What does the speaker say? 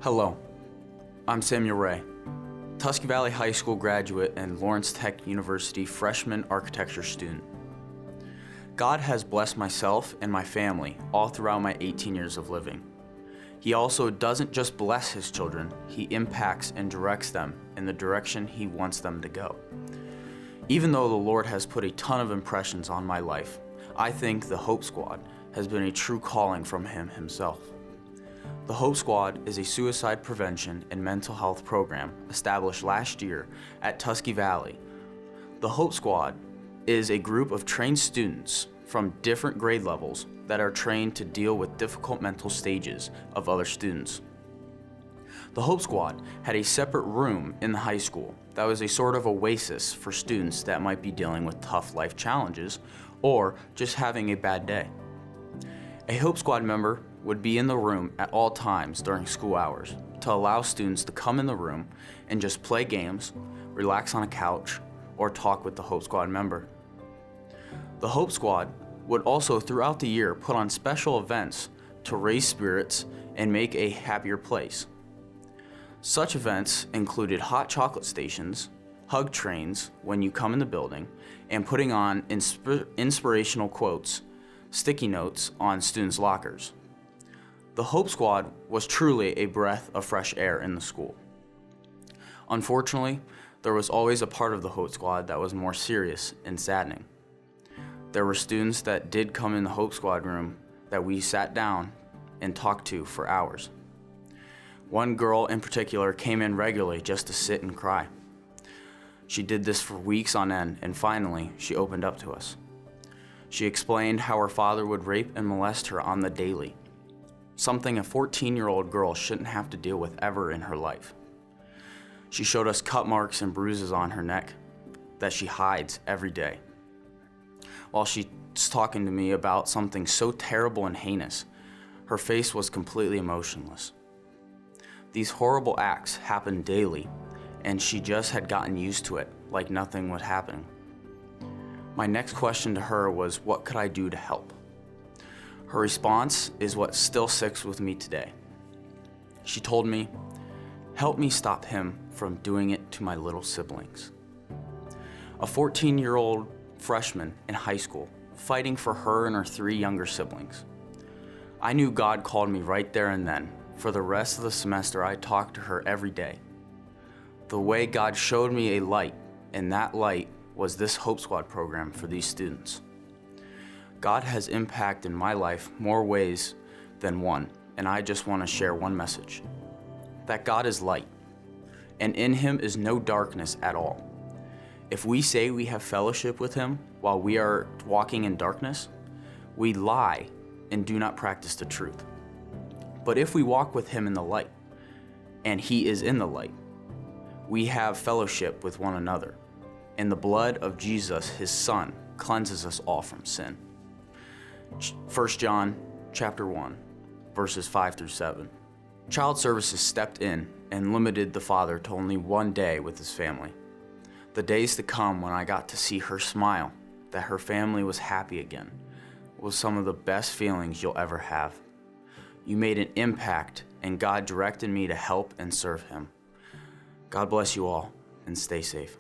Hello, I'm Samuel Ray, Tusky Valley High School graduate and Lawrence Tech University freshman architecture student. God has blessed myself and my family all throughout my 18 years of living. He also doesn't just bless His children, He impacts and directs them in the direction He wants them to go. Even though the Lord has put a ton of impressions on my life, I think the Hope Squad has been a true calling from Him Himself. The Hope Squad is a suicide prevention and mental health program established last year at Tusky Valley. The Hope Squad is a group of trained students from different grade levels that are trained to deal with difficult mental stages of other students. The Hope Squad had a separate room in the high school that was a sort of oasis for students that might be dealing with tough life challenges or just having a bad day. A Hope Squad member would be in the room at all times during school hours to allow students to come in the room and just play games, relax on a couch, or talk with the Hope Squad member. The Hope Squad would also throughout the year put on special events to raise spirits and make a happier place. Such events included hot chocolate stations, hug trains when you come in the building, and putting on inspirational quotes, sticky notes on students' lockers. The Hope Squad was truly a breath of fresh air in the school. Unfortunately, there was always a part of the Hope Squad that was more serious and saddening. There were students that did come in the Hope Squad room that we sat down and talked to for hours. One girl in particular came in regularly just to sit and cry. She did this for weeks on end, and finally, she opened up to us. She explained how her father would rape and molest her on the daily, something a 14-year-old girl shouldn't have to deal with ever in her life. She showed us cut marks and bruises on her neck that she hides every day. While she was talking to me about something so terrible and heinous, her face was completely emotionless. These horrible acts happened daily, and she just had gotten used to it like nothing was happening. My next question to her was, what could I do to help? Her response is what still sticks with me today. She told me, "Help me stop him from doing it to my little siblings." A 14-year-old freshman in high school, fighting for her and her 3 younger siblings. I knew God called me right there and then. For the rest of the semester, I talked to her every day. The way God showed me a light, and that light was this Hope Squad program for these students. God has impacted my life more ways than one, and I just want to share one message: that God is light, and in Him is no darkness at all. If we say we have fellowship with Him while we are walking in darkness, we lie and do not practice the truth. But if we walk with Him in the light, and He is in the light, we have fellowship with one another, and the blood of Jesus, His Son, cleanses us all from sin. 1 John chapter 1, verses 5 through 7. Child Services stepped in and limited the father to only one day with his family. The days to come when I got to see her smile, that her family was happy again, was some of the best feelings you'll ever have. You made an impact, and God directed me to help and serve Him. God bless you all, and stay safe.